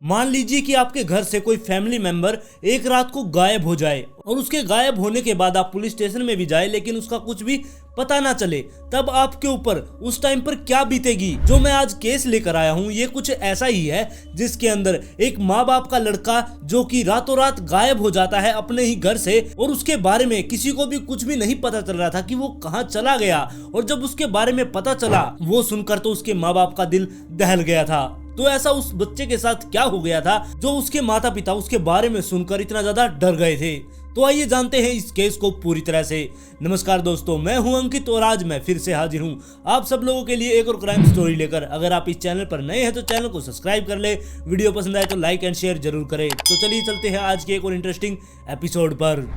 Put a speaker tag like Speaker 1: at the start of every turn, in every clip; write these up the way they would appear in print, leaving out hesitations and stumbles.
Speaker 1: मान लीजिए कि आपके घर से कोई फैमिली मेंबर एक रात को गायब हो जाए और उसके गायब होने के बाद आप पुलिस स्टेशन में भी जाए लेकिन उसका कुछ भी पता ना चले, तब आपके ऊपर उस टाइम पर क्या बीतेगी। जो मैं आज केस लेकर आया हूँ ये कुछ ऐसा ही है जिसके अंदर एक माँ बाप का लड़का जो कि रातों रात गायब हो जाता है अपने ही घर से और उसके बारे में किसी को भी कुछ भी नहीं पता चल रहा था कि वो कहाँ चला गया। और जब उसके बारे में पता चला वो सुनकर तो उसके माँ बाप का दिल दहल गया था। तो ऐसा उस बच्चे के साथ क्या हो गया था जो उसके माता पिता उसके बारे में सुनकर इतना ज्यादा डर गए थे। तो आइए जानते हैं इस केस को पूरी तरह से। नमस्कार दोस्तों, मैं हूं अंकित और आज मैं फिर से हाजिर हूं आप सब लोगों के लिए एक और क्राइम स्टोरी लेकर। अगर आप इस चैनल पर नए हैं तो चैनल को सब्सक्राइब कर ले, वीडियो पसंद आए तो लाइक एंड शेयर जरूर करें। तो चलिए चलते हैं आज के एक और इंटरेस्टिंग एपिसोड पर।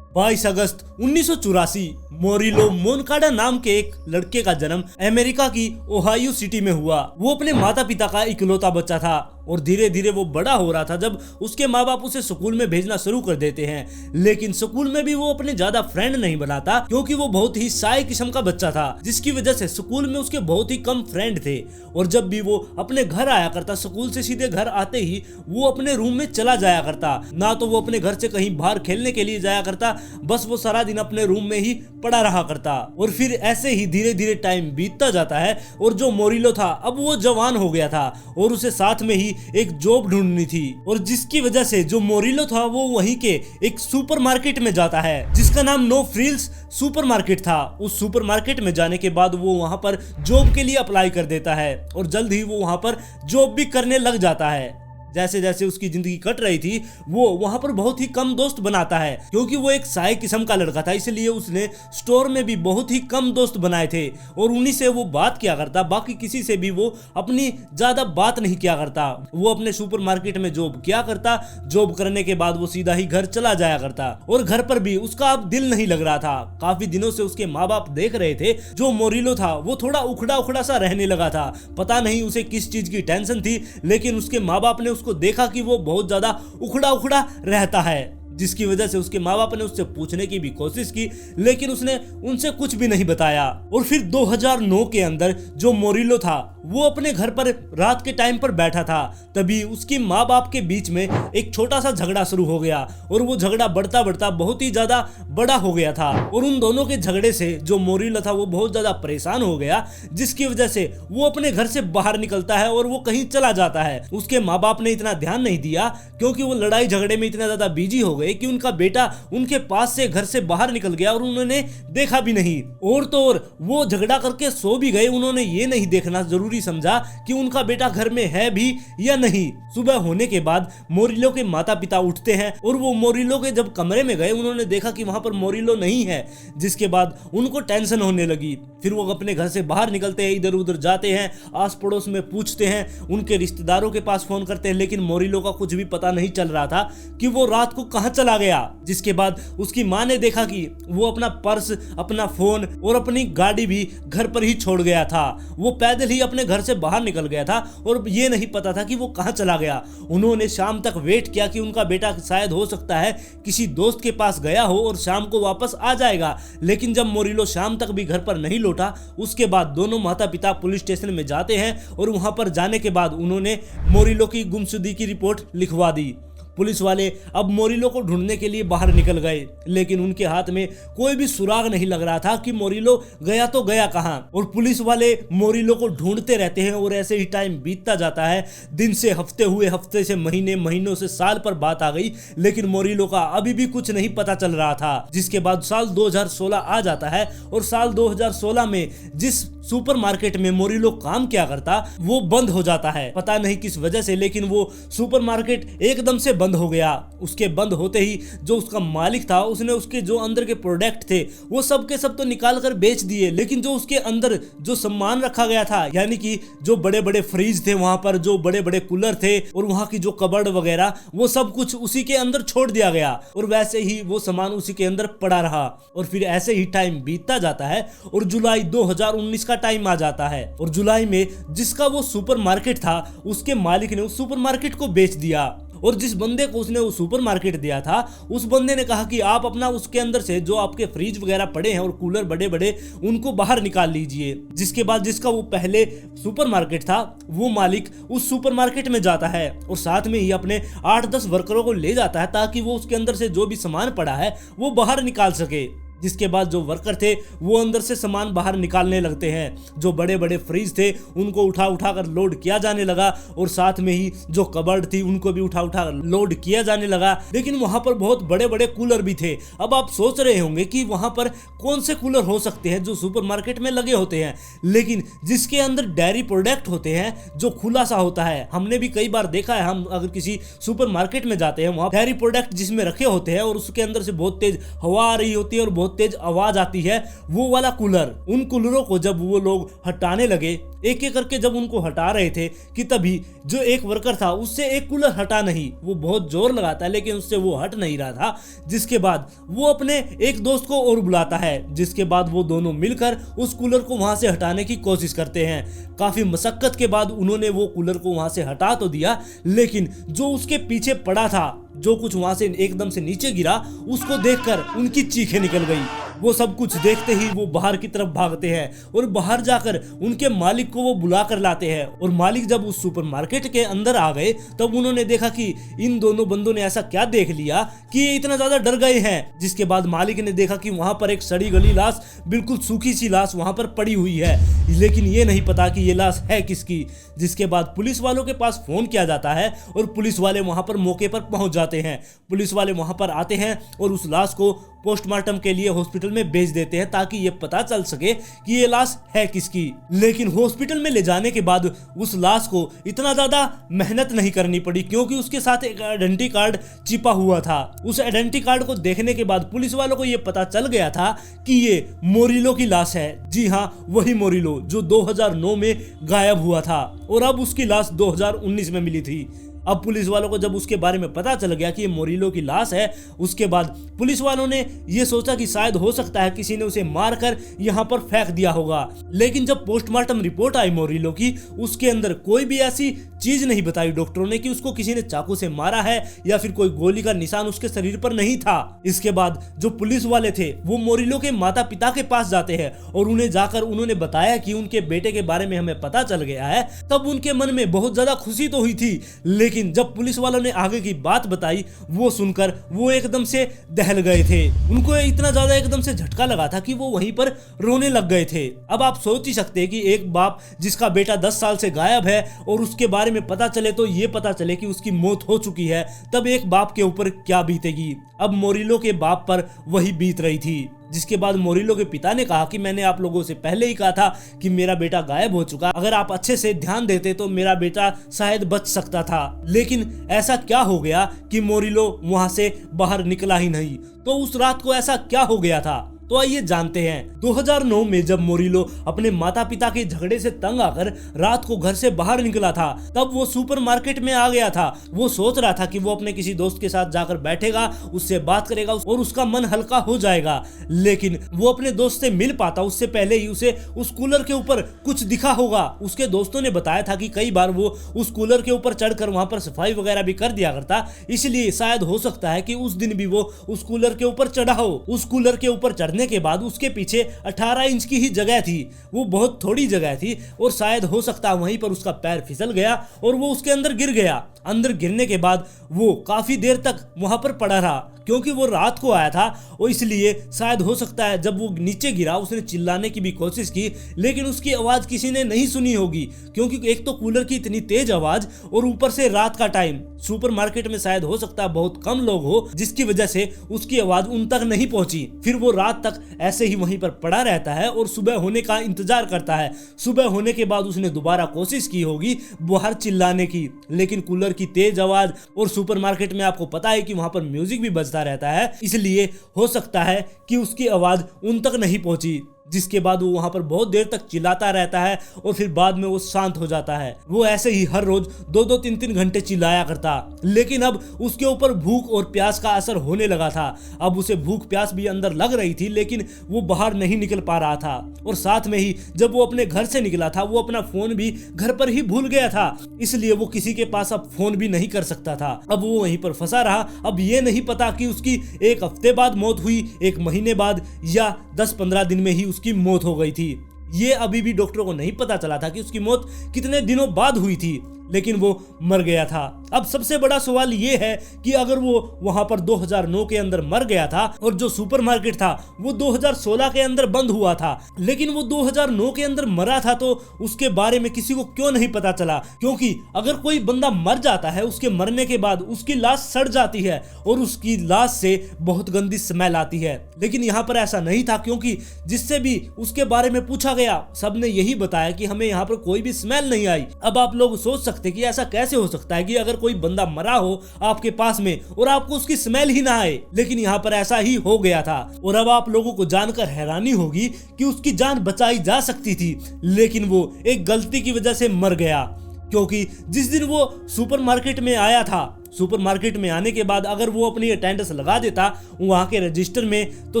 Speaker 1: बाईस अगस्त 1984 मोरिलो मोनकाडा नाम के एक लड़के का जन्म अमेरिका की ओहायो सिटी में हुआ। वो अपने माता पिता का इकलौता बच्चा था और धीरे धीरे वो बड़ा हो रहा था जब उसके माँ बाप उसे स्कूल में भेजना शुरू कर देते हैं। लेकिन स्कूल में भी वो अपने ज्यादा फ्रेंड नहीं बनाता क्योंकि वो बहुत ही शाय किस्म का बच्चा था, जिसकी वजह से स्कूल में उसके बहुत ही कम फ्रेंड थे। और जब भी वो अपने घर आया करता, स्कूल से सीधे घर आते ही वो अपने रूम में चला जाया करता। ना तो वो अपने घर से कहीं बाहर खेलने के लिए जाया करता, बस वो सारा दिन अपने रूम में ही पड़ा रहा करता। और फिर ऐसे ही धीरे धीरे टाइम बीतता जाता है और जो मोरिलो था अब वो जवान हो गया था और उसे साथ में ही एक जॉब ढूंढनी थी। और जिसकी वजह से जो मोरिलो था वो वहीं के एक सुपरमार्केट में जाता है जिसका नाम नो फ्रिल्स सुपरमार्केट था। उस सुपरमार्केट में जाने के बाद वो वहां पर जॉब के लिए अप्लाई कर देता है और जल्द ही वो वहां पर जॉब भी करने लग जाता है। जैसे जैसे उसकी जिंदगी कट रही थी वो वहां पर बहुत ही कम दोस्त बनाता है क्योंकि वो एक शाय किस्म का लड़का था, इसलिए उसने स्टोर में भी बहुत ही कम दोस्त बनाए थे और उन्हीं से वो बात किया करता। बाकी किसी से भी वो अपनी ज्यादा बात नहीं किया करता। वो अपने सुपरमार्केट में जॉब किया करता, जॉब करने के बाद वो सीधा ही घर चला जाया करता और घर पर भी उसका अब दिल नहीं लग रहा था। काफी दिनों से उसके माँ बाप देख रहे थे जो मोरिलो था वो थोड़ा उखड़ा उखड़ा सा रहने लगा था। पता नहीं उसे किस चीज की टेंशन थी, लेकिन उसके माँ बाप ने को देखा कि वो बहुत ज्यादा उखड़ा उखड़ा रहता है, जिसकी वजह से उसके माँ बाप ने उससे पूछने की भी कोशिश की लेकिन उसने उनसे कुछ भी नहीं बताया। और फिर 2009 के अंदर जो मोरिलो था वो अपने घर पर रात के टाइम पर बैठा था, तभी उसकी माँ बाप के बीच में एक छोटा सा झगड़ा शुरू हो गया और वो झगड़ा बढ़ता बढ़ता बहुत ही ज्यादा बड़ा हो गया था। और उन दोनों के झगड़े से जो मोरिलो था वो बहुत ज्यादा परेशान हो गया, जिसकी वजह से वो अपने घर से बाहर निकलता है और वो कहीं चला जाता है। उसके माँ बाप ने इतना ध्यान नहीं दिया क्योंकि वो लड़ाई झगड़े में इतना ज्यादा बिजी हो गए कि उनका बेटा उनके पास से घर से बाहर निकल गया और उन्होंने देखा भी नहीं। और तो और वो झगड़ा करके सो भी गए, उन्होंने ये नहीं देखना जरूरी समझा कि उनका बेटा घर में है भी या नहीं। सुबह होने के बाद मोरिलो के माता पिता उठते हैं और वो मोरिलो के जब कमरे में गए उन्होंने देखा कि वहां पर मोरिलो नहीं है, जिसके बाद उनको टेंशन होने लगी। फिर वो अपने घर से बाहर निकलते हैं, इधर उधर जाते हैं, आस पड़ोस में पूछते हैं, उनके रिश्तेदारों के पास फोन करते हैं, लेकिन मोरिलो का कुछ भी पता नहीं चल रहा था कि वो रात को कहां चला गया। जिसके बाद उसकी मां ने देखा कि वो अपना पर्स, अपना फोन और अपनी गाड़ी भी घर पर ही छोड़ गया था। वो पैदल ही अपने घर से बाहर निकल गया था और ये नहीं पता था कि वो कहां चला गया। उन्होंने शाम तक वेट किया कि उनका बेटा शायद हो सकता है किसी दोस्त के पास गया हो और शाम को वापस आ जाएगा, लेकिन जब मोरिलो शाम तक भी घर पर नहीं लौटा उसके बाद दोनों माता पिता पुलिस स्टेशन में जाते हैं और वहां पर जाने के बाद उन्होंने मोरिलो की गुमशुदगी की रिपोर्ट लिखवा दी। पुलिस वाले अब मोरिलो को ढूंढने के लिए बाहर निकल गए, लेकिन उनके हाथ में कोई भी सुराग नहीं लग रहा था कि मोरिलो गया तो गया कहां। और पुलिस वाले मोरिलो को ढूंढते रहते हैं और ऐसे ही टाइम बीतता जाता है। दिन से हफ्ते हुए, हफ्ते से महीने, महीनों से साल पर बात आ गई, लेकिन मोरिलो का अभी भी कुछ नहीं पता चल रहा था। जिसके बाद साल 2016 आ जाता है और साल 2016 में जिस सुपरमार्केट में मोरिलो काम किया करता वो बंद हो जाता है। पता नहीं किस वजह से, लेकिन वो सुपरमार्केट एकदम से बंद हो गया। उसके बंद होते ही जो उसका मालिक था उसने उसके जो अंदर के प्रोडक्ट थे वो सब के सब तो निकाल कर बेच दिए, लेकिन जो उसके अंदर जो सामान रखा गया था, यानी कि जो बड़े बड़े फ्रिज थे, वहां पर जो बड़े बड़े कूलर थे और वहां की जो कबर्ड वगैरह, वो सब कुछ उसी के अंदर छोड़ दिया गया और वैसे ही वो सामान उसी के अंदर पड़ा रहा। और फिर ऐसे ही टाइम बीतता जाता है और जुलाई 2019 का टाइम आ जाता है और जुलाई में जिसका वो सुपरमार्केट था उसके मालिक ने उस सुपरमार्केट को बेच दिया। और जिस बंदे को उसने वो सुपरमार्केट दिया था उस बंदे ने कहा कि आप अपना उसके अंदर से जो आपके फ्रिज वगैरह पड़े हैं और कूलर बड़े बड़े उनको बाहर निकाल लीजिए। जिसके बाद जिसका वो पहले सुपरमार्केट था वो मालिक उस सुपरमार्केट में जाता है और साथ में ही अपने 8-10 वर्करों को ले जाता है ताकि वो उसके अंदर से जो भी सामान पड़ा है वो बाहर निकाल सके। जिसके बाद जो वर्कर थे वो अंदर से सामान बाहर निकालने लगते हैं। जो बड़े बड़े फ्रिज थे उनको उठा उठा कर लोड किया जाने लगा और साथ में ही जो कबर्ड थी उनको भी उठा उठा कर लोड किया जाने लगा। लेकिन वहां पर बहुत बड़े बड़े कूलर भी थे। अब आप सोच रहे होंगे कि वहां पर कौन से कूलर हो सकते हैं जो सुपरमार्केट में लगे होते हैं, लेकिन जिसके अंदर डेयरी प्रोडक्ट होते हैं जो खुला सा होता है। हमने भी कई बार देखा है, हम अगर किसी सुपरमार्केट में जाते हैं वहां डेयरी प्रोडक्ट जिसमें रखे होते हैं और उसके अंदर से बहुत तेज हवा आ रही होती है और बहुत तेज आवाज आती है, वो वाला कूलर। उन कूलरों को जब वो लोग हटाने लगे, एक एक करके जब उनको हटा रहे थे कि तभी जो एक वर्कर था उससे एक कूलर हटा नहीं, वो बहुत जोर लगाता है लेकिन उससे वो हट नहीं रहा था। जिसके बाद वो अपने एक दोस्त को और बुलाता है, जिसके बाद वो दोनों मिलकर उस कूलर को वहां से हटाने की कोशिश करते हैं। काफी मशक्कत के बाद उन्होंने वो कूलर को वहां से हटा तो दिया, लेकिन जो उसके पीछे पड़ा था, जो कुछ वहां से एकदम से नीचे गिरा, उसको देखकर उनकी चीखें निकल गई। वो सब कुछ देखते ही वो बाहर की तरफ भागते हैं और बाहर जाकर उनके मालिक को वो बुला कर लाते हैं। और मालिक जब उस सुपरमार्केट के अंदर आ गए तब उन्होंने देखा कि इन दोनों बंदों ने ऐसा क्या देख लिया कि ये इतना ज्यादा डर गए हैं। जिसके बाद मालिक ने देखा कि वहां पर एक सड़ी गली लाश, बिल्कुल सूखी सी लाश वहां पर पड़ी हुई है, लेकिन ये नहीं पता कि ये लाश है किसकी। जिसके बाद पुलिस वालों के पास फोन किया जाता है और पुलिस वाले वहां पर मौके पर पहुंच जाते हैं। पुलिस वाले वहां पर आते हैं और उस लाश को पोस्टमार्टम के लिए हॉस्पिटल में भेज देते हैं ताकि ये पता चल सके कि ये लाश है किसकी। लेकिन हॉस्पिटल में ले जाने के बाद उस लाश को इतना ज्यादा मेहनत नहीं करनी पड़ी क्योंकि उसके साथ एक आइडेंटिटी कार्ड चिपा हुआ था। उस आइडेंटिटी कार्ड को देखने के बाद पुलिस वालों को ये पता चल गया था कि ये मोरिलो की लाश है। जी हाँ, वही मोरिलो जो 2009 में गायब हुआ था और अब उसकी लाश 2019 में मिली थी। अब पुलिस वालों को जब उसके बारे में पता चल गया कि ये मोरिलो की लाश है, उसके बाद पुलिस वालों ने ये सोचा कि शायद हो सकता है किसी ने उसे मारकर यहाँ पर फेंक दिया होगा। लेकिन जब पोस्टमार्टम रिपोर्ट आई मोरिलो की, उसके अंदर कोई भी ऐसी चीज नहीं बताई डॉक्टरों ने कि उसको किसी ने चाकू से मारा है या फिर कोई गोली का निशान उसके शरीर पर नहीं था। इसके बाद जो पुलिस वाले थे वो मोरिलो के माता पिता के पास जाते हैं और उन्हें जाकर उन्होंने बताया कि उनके बेटे के बारे में हमें पता चल गया है। तब उनके मन में बहुत ज्यादा खुशी तो हुई थी, लेकिन जब पुलिस वालों ने आगे की बात बताई वो सुनकर वो एकदम से दहल गए थे। उनको इतना ज्यादा एकदम से झटका लगा था कि वो वहीं पर रोने लग गए थे। अब आप सोच ही सकते हैं कि एक बाप जिसका बेटा 10 साल से गायब है और उसके बारे में पता चले तो ये पता चले कि उसकी मौत हो चुकी है, तब एक बाप के ऊपर क्या बीतेगी। अब मोरिलो के बाप पर वही बीत रही थी। जिसके बाद मोरिलो के पिता ने कहा कि मैंने आप लोगों से पहले ही कहा था कि मेरा बेटा गायब हो चुका, अगर आप अच्छे से ध्यान देते तो मेरा बेटा शायद बच सकता था। लेकिन ऐसा क्या हो गया कि मोरिलो वहां से बाहर निकला ही नहीं। तो उस रात को ऐसा क्या हो गया था, तो आइए जानते हैं। 2009 में जब मोरिलो अपने माता पिता के झगड़े से तंग आकर रात को घर से बाहर निकला था, तब वो सुपरमार्केट में आ गया था। वो सोच रहा था कि वो अपने किसी दोस्त के साथ जाकर बैठेगा, उससे बात करेगा और उसका मन हल्का हो जाएगा। लेकिन वो अपने दोस्त से मिल पाता उससे पहले ही उसे उस कूलर के ऊपर कुछ दिखा होगा। उसके दोस्तों ने बताया था कि कई बार वो उस कूलर के ऊपर चढ़कर वहां पर सफाई वगैरह भी कर दिया करता, इसलिए शायद हो सकता है कि उस दिन भी वो उस कूलर के ऊपर चढ़ा हो। उस कूलर के ऊपर चढ़ने के बाद उसके पीछे 18 इंच की ही जगह थी, वो बहुत थोड़ी जगह थी और शायद हो सकता वहीं पर उसका पैर फिसल गया और वो उसके अंदर गिर गया। अंदर गिरने के बाद वो काफी देर तक वहां पर पड़ा रहा। क्योंकि वो रात को आया था और इसलिए शायद हो सकता है जब वो नीचे गिरा उसने चिल्लाने की भी कोशिश की, लेकिन उसकी आवाज किसी ने नहीं सुनी होगी, क्योंकि एक तो कूलर की इतनी तेज आवाज और ऊपर से रात का टाइम, सुपरमार्केट में शायद हो सकता है बहुत कम लोग हो, जिसकी वजह से उसकी आवाज उन तक नहीं पहुंची। फिर वो रात तक ऐसे ही वहीं पर पड़ा रहता है और सुबह होने का इंतजार करता है। सुबह होने के बाद उसने दोबारा कोशिश की होगी बाहर चिल्लाने की, लेकिन कूलर की तेज आवाज और सुपरमार्केट में आपको पता है कि वहां पर म्यूजिक भी बजता रहता है, इसलिए हो सकता है कि उसकी आवाज उन तक नहीं पहुंची, जिसके बाद वो वहां पर बहुत देर तक चिल्लाता रहता है और फिर बाद में वो शांत हो जाता है। वो ऐसे ही हर रोज 2-2, 3-3 घंटे चिल्लाया करता, लेकिन अब उसके ऊपर भूख और प्यास का असर होने लगा था। अब उसे भूख प्यास भी अंदर लग रही थी, लेकिन वो बाहर नहीं निकल पा रहा था। और साथ में ही जब वो अपने घर से निकला था वो अपना फोन भी घर पर ही भूल गया था, इसलिए वो किसी के पास अब फोन भी नहीं कर सकता था। अब वो वहीं पर फंसा रहा। अब ये नहीं पता कि उसकी 1 हफ्ते बाद मौत हुई, 1 महीने बाद, या 10-15 दिन में ही उसकी मौत हो गई थी। ये अभी भी डॉक्टरों को नहीं पता चला था कि उसकी मौत कितने दिनों बाद हुई थी, लेकिन वो मर गया था। अब सबसे बड़ा सवाल ये है कि अगर वो वहां पर 2009 के अंदर मर गया था और जो सुपरमार्केट था वो 2016 के अंदर बंद हुआ था, लेकिन वो 2009 के अंदर मरा था, तो उसके बारे में किसी को क्यों नहीं पता चला? क्योंकि अगर कोई बंदा मर जाता है, उसके मरने के बाद उसकी लाश सड़ जाती है और उसकी लाश से बहुत गंदी स्मेल आती है, लेकिन यहाँ पर ऐसा नहीं था, क्योंकि जिससे भी उसके बारे में पूछा गया सबने यही बताया कि हमें यहाँ पर कोई भी स्मेल नहीं आई। अब आप लोग सोच सकते कि ऐसा कैसे हो सकता है कि अगर कोई बंदा मरा हो आपके पास में और आपको उसकी स्मेल ही ना आए, लेकिन यहाँ पर ऐसा ही हो गया था। और अब आप लोगों को जानकर हैरानी होगी कि उसकी जान बचाई जा सकती थी, लेकिन वो एक गलती की वजह से मर गया। क्योंकि जिस दिन वो सुपरमार्केट में आया था, सुपरमार्केट में आने के बाद अगर वो अपनी अटेंडेंस लगा देता वहां के रजिस्टर में, तो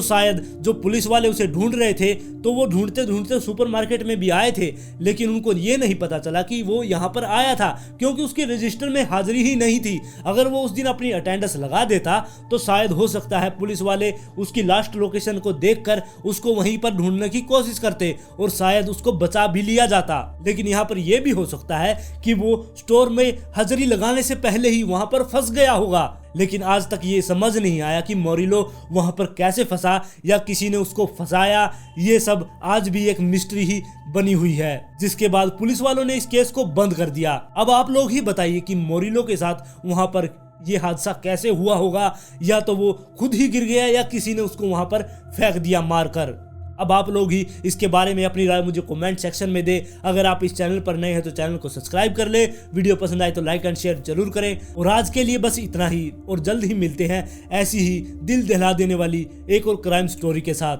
Speaker 1: शायद जो पुलिस वाले उसे ढूंढ रहे थे तो वो ढूंढते ढूंढते सुपरमार्केट में भी आए थे, लेकिन उनको ये नहीं पता चला कि वो यहाँ पर आया था, क्योंकि उसके रजिस्टर में हाजिरी ही नहीं थी। अगर वो उस दिन अपनी अटेंडेंस लगा देता तो शायद हो सकता है पुलिस वाले उसकी लास्ट लोकेशन को देखकर उसको वहीं पर ढूंढने की कोशिश करते और शायद उसको बचा भी लिया जाता। लेकिन यहाँ पर यह भी हो सकता है कि वो स्टोर में हाजिरी लगाने से पहले ही वहां पर फंस गया होगा, लेकिन आज तक ये समझ नहीं आया कि मोरिलो वहां पर कैसे फंसा या किसी ने उसको फंसाया। ये सब आज भी एक मिस्ट्री ही बनी हुई है, जिसके बाद पुलिस वालों ने इस केस को बंद कर दिया। अब आप लोग ही बताइए कि मोरिलो के साथ वहां पर ये हादसा कैसे हुआ होगा, या तो वो खुद ही गिर गया या किसी ने उसको वहां पर फेंक दिया मारकर। अब आप लोग ही इसके बारे में अपनी राय मुझे कमेंट सेक्शन में दे। अगर आप इस चैनल पर नए हैं तो चैनल को सब्सक्राइब कर ले, वीडियो पसंद आए तो लाइक एंड शेयर जरूर करें। और आज के लिए बस इतना ही, और जल्द ही मिलते हैं ऐसी ही दिल दहला देने वाली एक और क्राइम स्टोरी के साथ।